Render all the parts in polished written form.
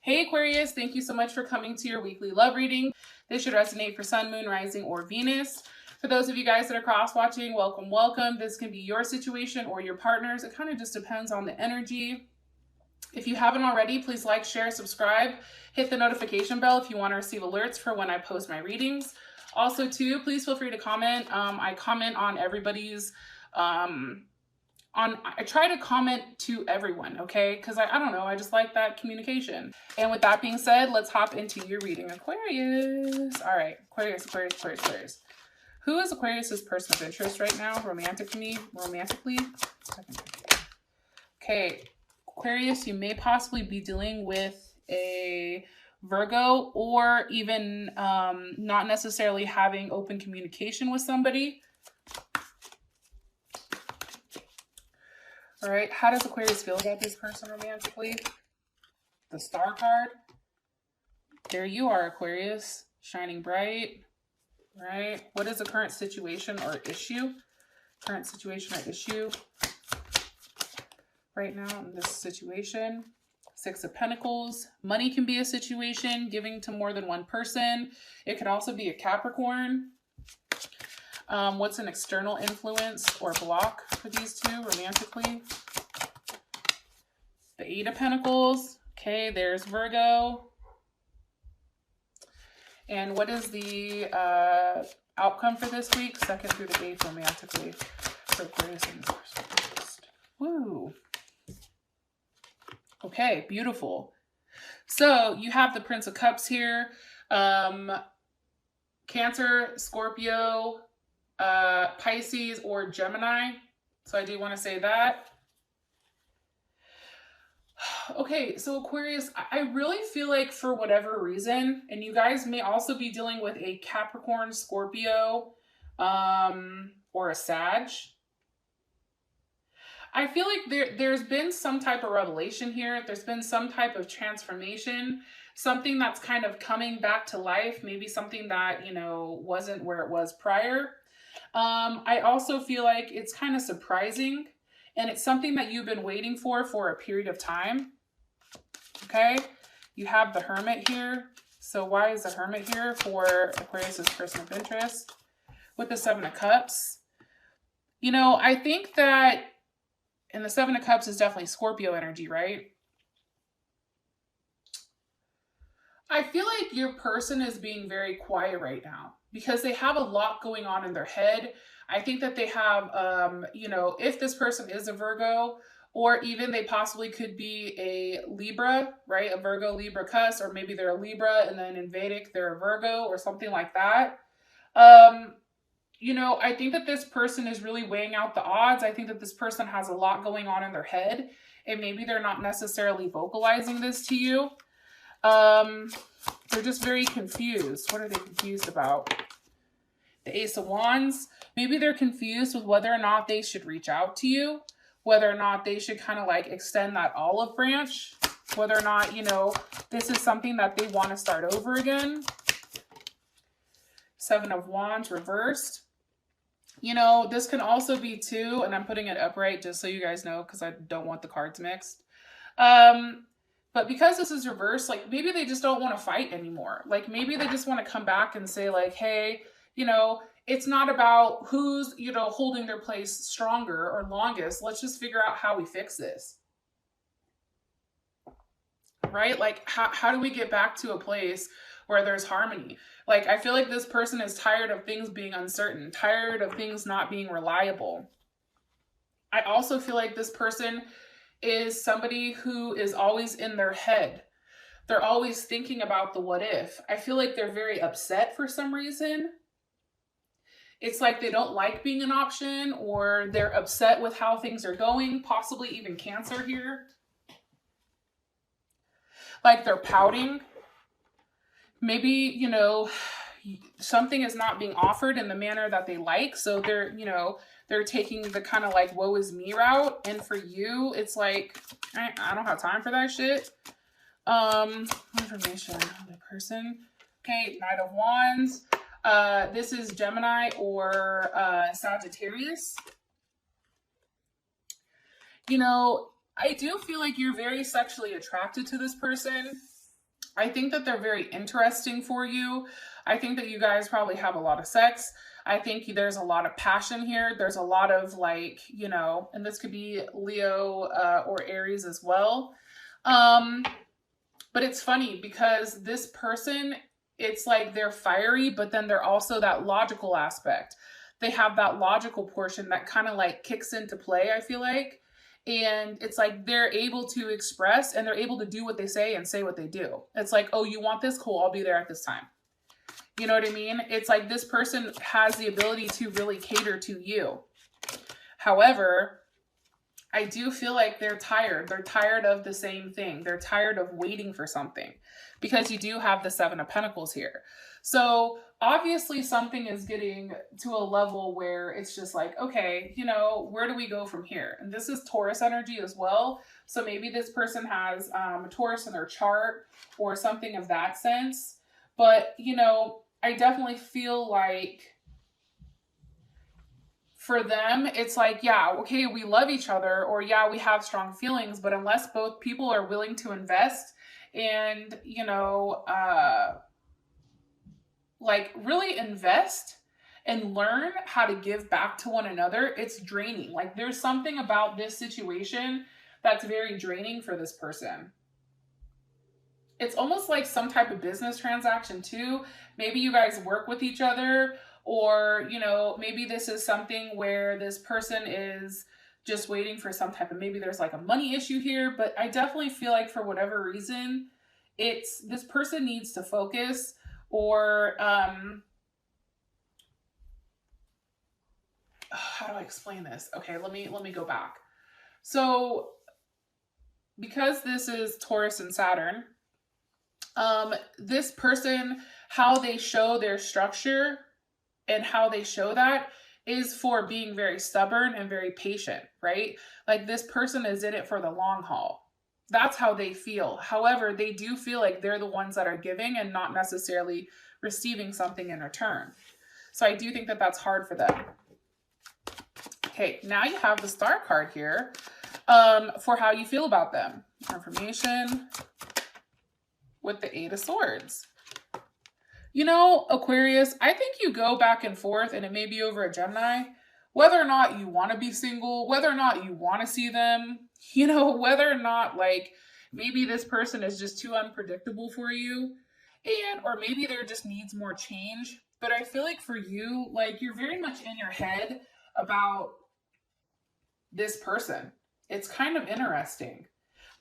Hey Aquarius, thank you so much for coming to your weekly love reading. This should resonate for Sun, Moon, Rising, or Venus. For those of you guys that are cross-watching, welcome, welcome. This can be your situation or your partner's. It kind of just depends on the energy. If you haven't already, please like, share, subscribe. Hit the notification bell if you want to receive alerts for when I post my readings. Also, too, please feel free to comment. I comment on everybody's... I try to comment to everyone, okay? Because I don't know, I just like that communication. And with that being said, let's hop into your reading, Aquarius. All right, Aquarius, Aquarius, Aquarius, Aquarius. Who is Aquarius's person of interest right now, romantically? Okay, Aquarius, you may possibly be dealing with a Virgo, or even not necessarily having open communication with somebody. All right, how does Aquarius feel about this person romantically? The Star card. There you are, Aquarius, shining bright, right? What is the current situation or issue? Current situation or issue right now in this situation. Six of Pentacles. Money can be a situation, giving to more than one person. It could also be a Capricorn. What's an external influence or block for these two romantically? The Eight of Pentacles. Okay, there's Virgo. And what is the outcome for this week? Second through the 8th romantically for Aquarius and this. Woo. Okay, beautiful. So you have the Prince of Cups here. Cancer, Scorpio, Pisces, or Gemini. So I do want to say that. Okay, so Aquarius, I really feel like for whatever reason, and you guys may also be dealing with a Capricorn, Scorpio, or a Sag. I feel like there's been some type of revelation here. There's been some type of transformation, something that's kind of coming back to life, maybe something that, you know, wasn't where it was prior. I also feel like it's kind of surprising, and it's something that you've been waiting for a period of time. Okay, you have the Hermit here. So why is the Hermit here for Aquarius's person of interest? With the Seven of Cups, you know, I think that, and the Seven of Cups is definitely Scorpio energy, right? I feel like your person is being very quiet right now because they have a lot going on in their head. I think that they have, you know, if this person is a Virgo, or even they possibly could be a Libra, right? A Virgo, Libra, Cus, or maybe they're a Libra and then in Vedic they're a Virgo or something like that. You know, I think that this person is really weighing out the odds. I think that this person has a lot going on in their head, and maybe they're not necessarily vocalizing this to you. They're just very confused. What are they confused about? The Ace of Wands. Maybe they're confused with whether or not they should reach out to you, whether or not they should kind of like extend that olive branch, whether or not, you know, this is something that they want to start over again. Seven of Wands reversed. You know, this can also be too, and I'm putting it upright just so you guys know because I don't want the cards mixed. But because this is reversed, like maybe they just don't want to fight anymore. Like maybe they just want to come back and say like, hey, you know, it's not about who's, you know, holding their place stronger or longest. Let's just figure out how we fix this. Right? Like how do we get back to a place where there's harmony? Like I feel like this person is tired of things being uncertain, tired of things not being reliable. I also feel like this person is somebody who is always in their head. They're always thinking about the what if. I feel like they're very upset for some reason. It's like they don't like being an option, or they're upset with how things are going, possibly even Cancer here. Like they're pouting. Maybe, you know, something is not being offered in the manner that they like. So they're, you know, they're taking the kind of like woe is me route. And for you, it's like, I don't have time for that shit. Information on the person. Okay, Knight of Wands. This is Gemini or Sagittarius. You know, I do feel like you're very sexually attracted to this person. I think that they're very interesting for you. I think that you guys probably have a lot of sex. I think there's a lot of passion here. There's a lot of like, you know, and this could be Leo or Aries as well. But it's funny because this person, it's like they're fiery, but then they're also that logical aspect. They have that logical portion that kind of like kicks into play, I feel like. And it's like they're able to express and they're able to do what they say and say what they do. It's like, oh, you want this? Cool, I'll be there at this time. You know what I mean? It's like this person has the ability to really cater to you. However, I do feel like they're tired. They're tired of the same thing. They're tired of waiting for something because you do have the Seven of Pentacles here. So obviously something is getting to a level where it's just like, okay, you know, where do we go from here? And this is Taurus energy as well. So maybe this person has a Taurus in their chart or something of that sense. But, you know, I definitely feel like for them, it's like, yeah, okay, we love each other, or yeah, we have strong feelings, but unless both people are willing to invest and, you know, like really invest and learn how to give back to one another, it's draining. Like there's something about this situation that's very draining for this person. It's almost like some type of business transaction too. Maybe you guys work with each other, or, you know, maybe this is something where this person is just waiting for some type of, maybe there's like a money issue here, but I definitely feel like for whatever reason, it's this person needs to focus, or how do I explain this? Okay, let me go back. So because this is Taurus and Saturn, this person, how they show their structure and how they show that is for being very stubborn and very patient, right? Like this person is in it for the long haul. That's how they feel. However, they do feel like they're the ones that are giving and not necessarily receiving something in return. So I do think that that's hard for them. Okay, now you have the Star card here for how you feel about them. Information with the Eight of Swords. You know, Aquarius, I think you go back and forth, and it may be over a Gemini, whether or not you want to be single, whether or not you want to see them, you know, whether or not like maybe this person is just too unpredictable for you, and or maybe there just needs more change. But I feel like for you, like you're very much in your head about this person. It's kind of interesting.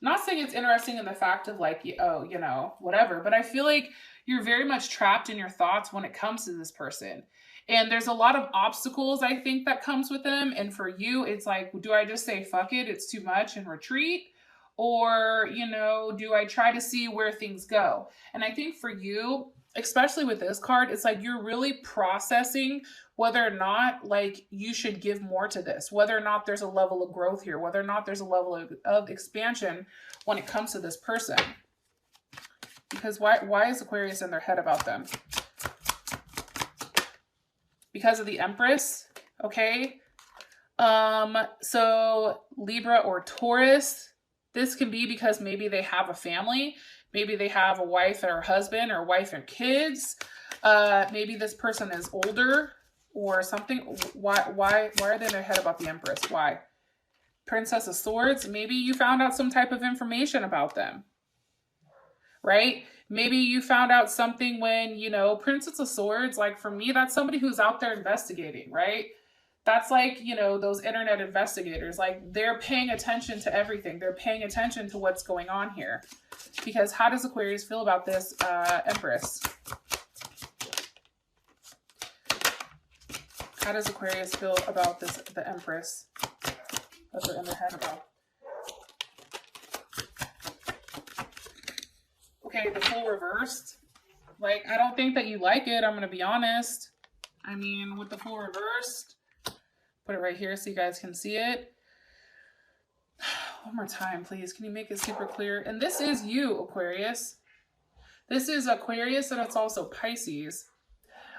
I'm not saying it's interesting in the fact of like, oh, you know, whatever, but I feel like you're very much trapped in your thoughts when it comes to this person. And there's a lot of obstacles, I think, that comes with them. And for you, it's like, do I just say, fuck it, it's too much and retreat? Or, you know, do I try to see where things go? And I think for you, especially with this card, it's like you're really processing whether or not like you should give more to this, whether or not there's a level of growth here, whether or not there's a level of expansion when it comes to this person. Because why is Aquarius in their head about them? Because of the Empress, okay? So Libra or Taurus, this can be because maybe they have a family. Maybe they have a wife or a husband, or wife and kids. Maybe this person is older or something. Why are they in their head about the Empress? Why? Princess of Swords, maybe you found out some type of information about them, right? Maybe you found out something when, you know, Princess of Swords, like for me, that's somebody who's out there investigating, right? That's like, you know, those internet investigators, like they're paying attention to everything. They're paying attention to what's going on here. Because how does Aquarius feel about this Empress? How does Aquarius feel about this, the Empress that they're in their head about? Okay, the Fool reversed. Like, I don't think that you like it. I'm going to be honest. I mean, with the Fool reversed, put it right here so you guys can see it. One more time, please. Can you make it super clear? And this is you, Aquarius. This is Aquarius, and it's also Pisces.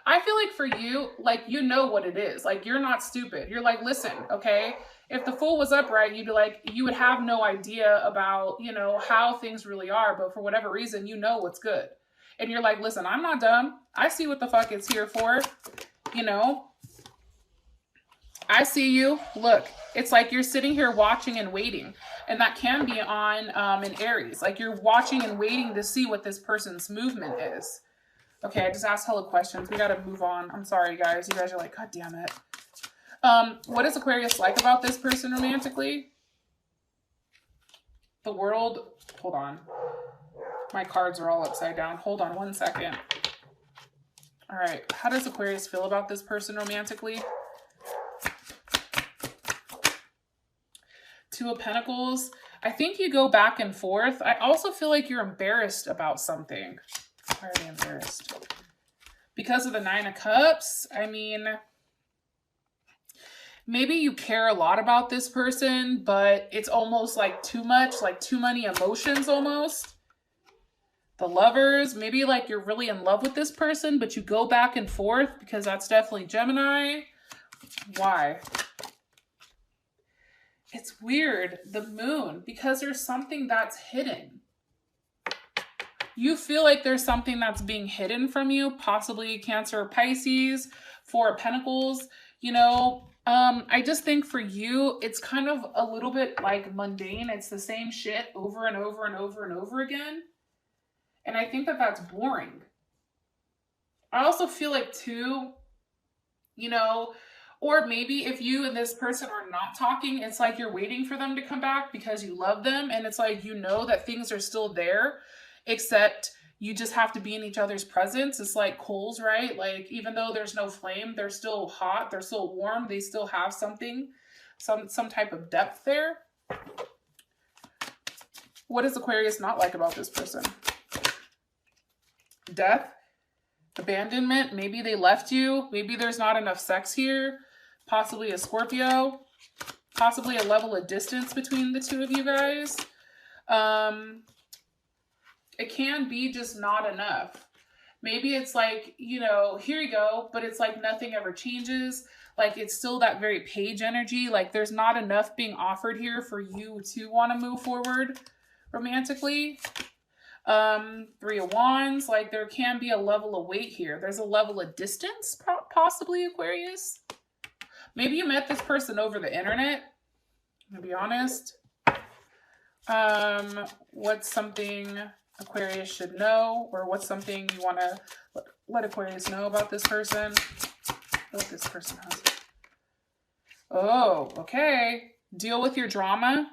I feel like for you, like, you know what it is. Like, you're not stupid. You're like, listen, okay? If the Fool was upright, you'd be like, you would have no idea about, you know, how things really are, but for whatever reason, you know what's good. And you're like, listen, I'm not dumb. I see what the fuck it's here for. You know, I see you. Look, it's like you're sitting here watching and waiting. And that can be on in Aries. Like you're watching and waiting to see what this person's movement is. Okay, I just asked hella questions. We got to move on. I'm sorry, guys. You guys are like, God damn it. What is Aquarius like about this person romantically? The World. Hold on. My cards are all upside down. Hold on one second. All right. How does Aquarius feel about this person romantically? Two of Pentacles. I think you go back and forth. I also feel like you're embarrassed about something. Why are they embarrassed? Because of the Nine of Cups. I mean, maybe you care a lot about this person, but it's almost like too much, like too many emotions almost. The Lovers, maybe like you're really in love with this person, but you go back and forth because that's definitely Gemini. Why? It's weird. The Moon, because there's something that's hidden. You feel like there's something that's being hidden from you, possibly Cancer or Pisces, Four of Pentacles. You know, I just think for you, it's kind of a little bit like mundane. It's the same shit over and over and over and over again. And I think that that's boring. I also feel like too, you know, or maybe if you and this person are not talking, it's like you're waiting for them to come back because you love them. And it's like, you know that things are still there, except you just have to be in each other's presence. It's like coals, right? Like, even though there's no flame, they're still hot, they're still warm, they still have something, some type of depth there. What does Aquarius not like about this person? Death, abandonment, maybe they left you, maybe there's not enough sex here, possibly a Scorpio, possibly a level of distance between the two of you guys. It can be just not enough. Maybe it's like, you know, here you go, but it's like nothing ever changes. Like it's still that very page energy. Like there's not enough being offered here for you to want to move forward romantically. Three of Wands, like there can be a level of weight here. There's a level of distance, possibly, Aquarius. Maybe you met this person over the internet, to be honest. What's something Aquarius should know, or what's something you want to let Aquarius know about this person? What this person has. Oh, okay. Deal with your drama.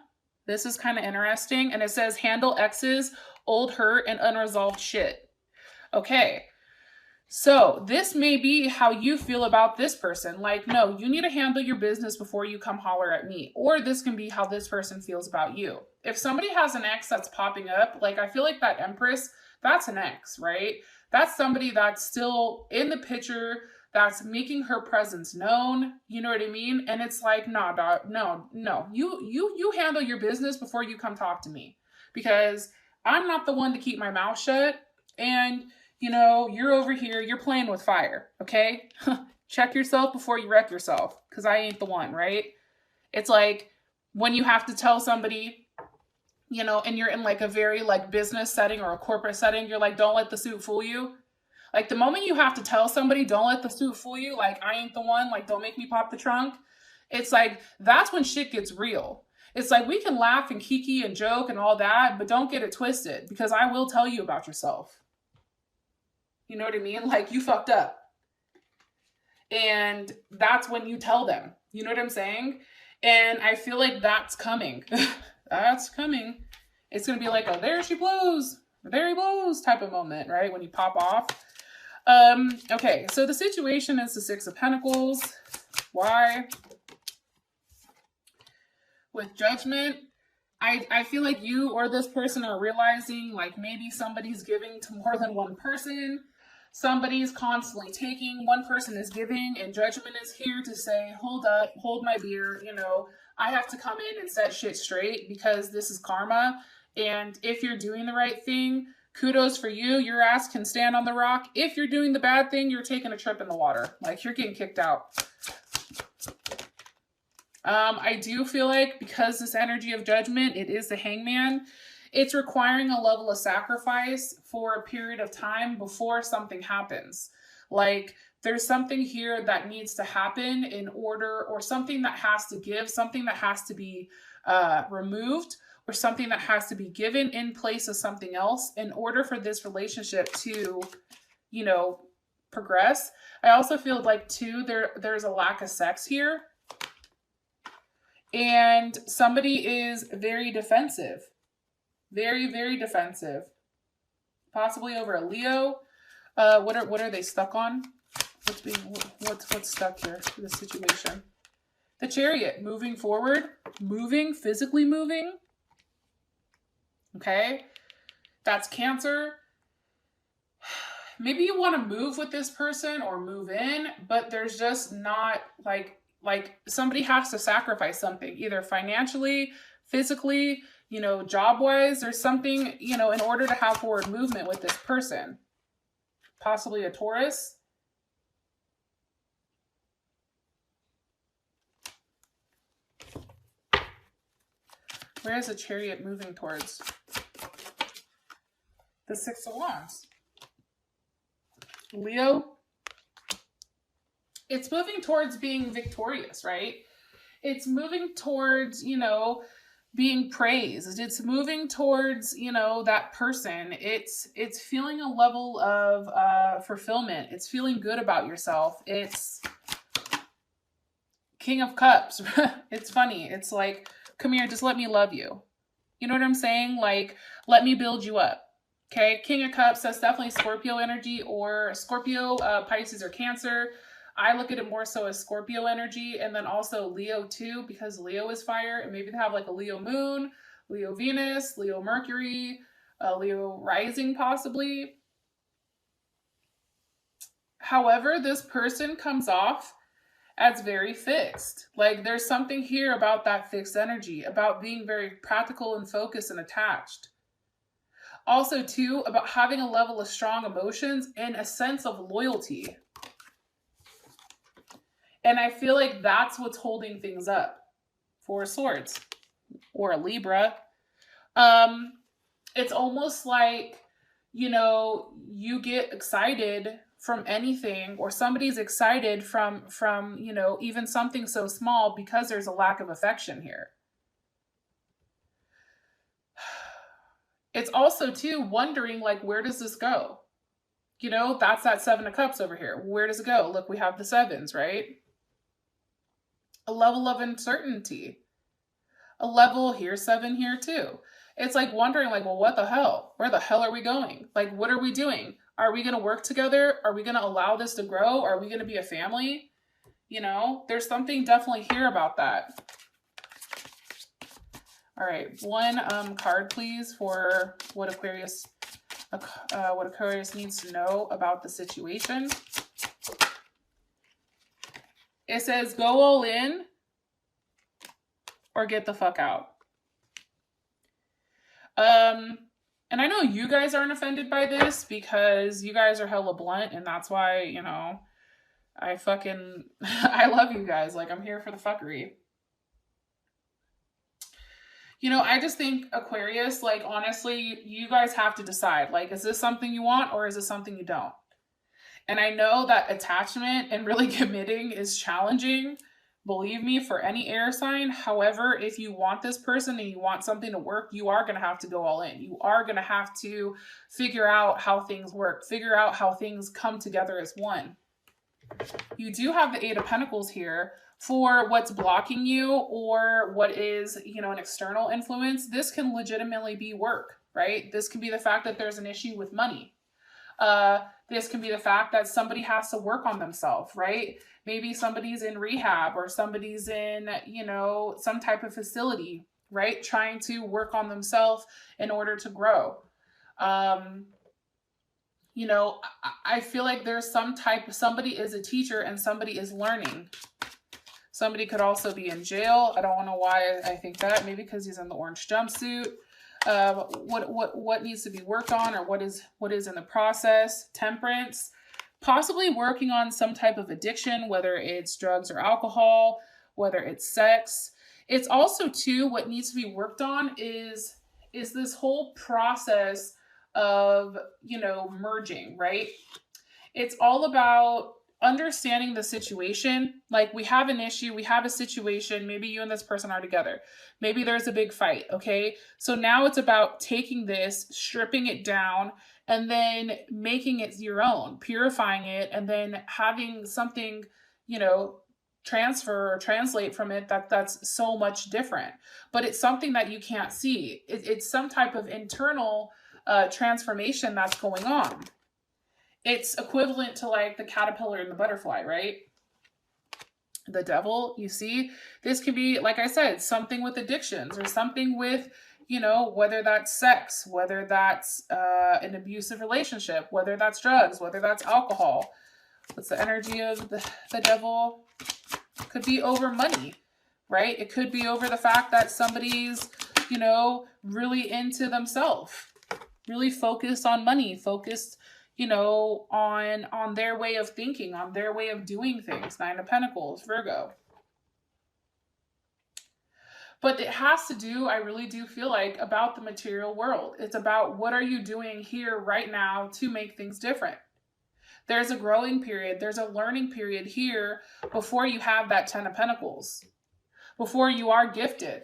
This is kind of interesting. And it says handle exes, old hurt, and unresolved shit. Okay. So this may be how you feel about this person. Like, no, you need to handle your business before you come holler at me. Or this can be how this person feels about you. If somebody has an ex that's popping up, like I feel like that Empress, that's an ex, right? That's somebody that's still in the picture, that's making her presence known. You know what I mean? And it's like, nah, dog, no. You handle your business before you come talk to me. Because I'm not the one to keep my mouth shut. And you know, you're over here, you're playing with fire, okay? Check yourself before you wreck yourself, because I ain't the one, right? It's like when you have to tell somebody, you know, and you're in like a very like business setting or a corporate setting, you're like, don't let the suit fool you. Like the moment you have to tell somebody, don't let the suit fool you, like I ain't the one, like don't make me pop the trunk. It's like, that's when shit gets real. It's like we can laugh and kiki and joke and all that, but don't get it twisted, because I will tell you about yourself. You know what I mean? Like you fucked up. And that's when you tell them. You know what I'm saying? And I feel like that's coming. That's coming. It's going to be like, oh, there she blows. There he blows type of moment, right? When you pop off. Okay, so the situation is the Six of Pentacles. Why? With Judgment, I feel like you or this person are realizing like maybe somebody's giving to more than one person. Somebody's constantly taking, one person is giving, and Judgment is here to say, hold up, hold my beer, you know, I have to come in and set shit straight because this is karma. And if you're doing the right thing, kudos for you. Your ass can stand on the rock. If you're doing the bad thing, you're taking a trip in the water. Like you're getting kicked out. I do feel like because this energy of judgment, it is the Hangman, it's requiring a level of sacrifice for a period of time before something happens. Like there's something here that needs to happen in order, or something that has to give, something that has to be removed, or something that has to be given in place of something else in order for this relationship to, you know, progress. I also feel like too, there's a lack of sex here. And somebody is very defensive. Very, very defensive. Possibly over a Leo. What are they stuck on? What's stuck here for this situation? The Chariot, moving forward, moving, physically moving. Okay, that's Cancer. Maybe you want to move with this person or move in, but there's just not like somebody has to sacrifice something, either financially, physically, you know, job-wise. There's something, you know, in order to have forward movement with this person. Possibly a Taurus. Where is the Chariot moving towards? The Six of Wands. Leo. It's moving towards being victorious, right? It's moving towards, you know, being praised. It's moving towards, you know, that person. It's feeling a level of fulfillment. It's feeling good about yourself. It's King of Cups. It's funny. It's like, come here, just let me love you. You know what I'm saying? Like, let me build you up. Okay, King of Cups, that's definitely Scorpio energy, or Scorpio, Pisces, or Cancer. I look at it more so as Scorpio energy, and then also Leo too, because Leo is fire, and maybe they have like a Leo moon, Leo Venus, Leo Mercury, Leo rising possibly. However, this person comes off as very fixed. Like there's something here about that fixed energy, about being very practical and focused and attached. Also too, about having a level of strong emotions and a sense of loyalty. And I feel like that's what's holding things up. Four of Swords or a Libra. It's almost like, you know, you get excited from anything, or somebody's excited from, you know, even something so small, because there's a lack of affection here. It's also too wondering, like, where does this go? You know, that's that Seven of Cups over here. Where does it go? Look, we have the sevens, right? A level of uncertainty. A level here, seven here too. It's like wondering, like, well, what the hell? Where the hell are we going? Like, what are we doing? Are we going to work together? Are we going to allow this to grow? Are we going to be a family? You know, there's something definitely here about that. All right, one card, please, for what Aquarius needs to know about the situation. It says, go all in or get the fuck out. And I know you guys aren't offended by this because you guys are hella blunt, and that's why, you know, I love you guys. Like, I'm here for the fuckery. You know, I just think Aquarius, like, honestly, you guys have to decide, like, is this something you want or is this something you don't? And I know that attachment and really committing is challenging, believe me, for any air sign. However, if you want this person and you want something to work, you are going to have to go all in. You are going to have to figure out how things work, figure out how things come together as one. You do have the Eight of Pentacles here for what's blocking you, or what is, you know, an external influence. This can legitimately be work, right? This can be the fact that there's an issue with money. This can be the fact that somebody has to work on themselves, right? Maybe somebody's in rehab, or somebody's in, you know, some type of facility, right? Trying to work on themselves in order to grow. You know, I feel like there's somebody is a teacher and somebody is learning. Somebody could also be in jail. I don't know why I think that. Maybe because he's in the orange jumpsuit. What needs to be worked on, or what is in the process. Temperance. Possibly working on some type of addiction, whether it's drugs or alcohol, whether it's sex. It's also too, what needs to be worked on is this whole process of, you know, merging, right? It's all about understanding the situation. Like, we have an issue, we have a situation, maybe you and this person are together. Maybe there's a big fight, okay? So now it's about taking this, stripping it down, and then making it your own, purifying it, and then having something, you know, transfer or translate from it that's so much different. But it's something that you can't see. It's some type of internal transformation that's going on. It's equivalent to like the caterpillar and the butterfly, right? The devil, you see, this could be, like I said, something with addictions or something with, you know, whether that's sex, whether that's an abusive relationship, whether that's drugs, whether that's alcohol. What's the energy of the devil? Could be over money, right? It could be over the fact that somebody's, you know, really into themselves, really focused on money, focused, you know, on their way of thinking, on their way of doing things. Nine of Pentacles, Virgo. But it has to do, I really do feel like, about the material world. It's about what are you doing here right now to make things different. There's a growing period. There's a learning period here before you have that 10 of Pentacles, before you are gifted.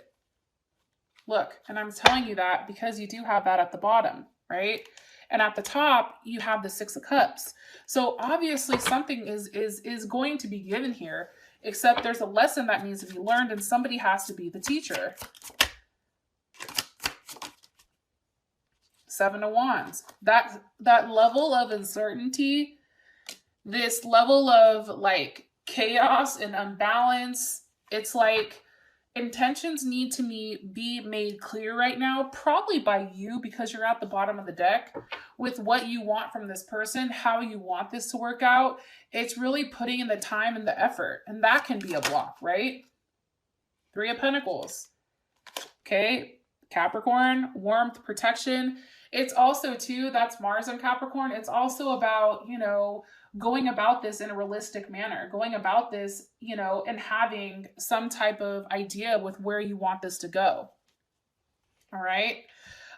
Look, and I'm telling you that because you do have that at the bottom, right? And at the top, you have the 6 of Cups. So obviously something is going to be given here, except there's a lesson that needs to be learned and somebody has to be the teacher. 7 of Wands. That level of uncertainty, this level of like chaos and unbalance, it's like intentions need to be made clear right now, probably by you because you're at the bottom of the deck with what you want from this person, how you want this to work out. It's really putting in the time and the effort, and that can be a block, right? 3 of Pentacles. Okay, Capricorn, warmth, protection. It's also too, that's Mars and Capricorn. It's also about, you know, going about this in a realistic manner, going about this, you know, and having some type of idea with where you want this to go. All right.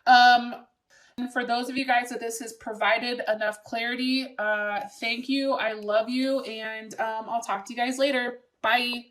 And for those of you guys that this has provided enough clarity, thank you. I love you. And I'll talk to you guys later. Bye.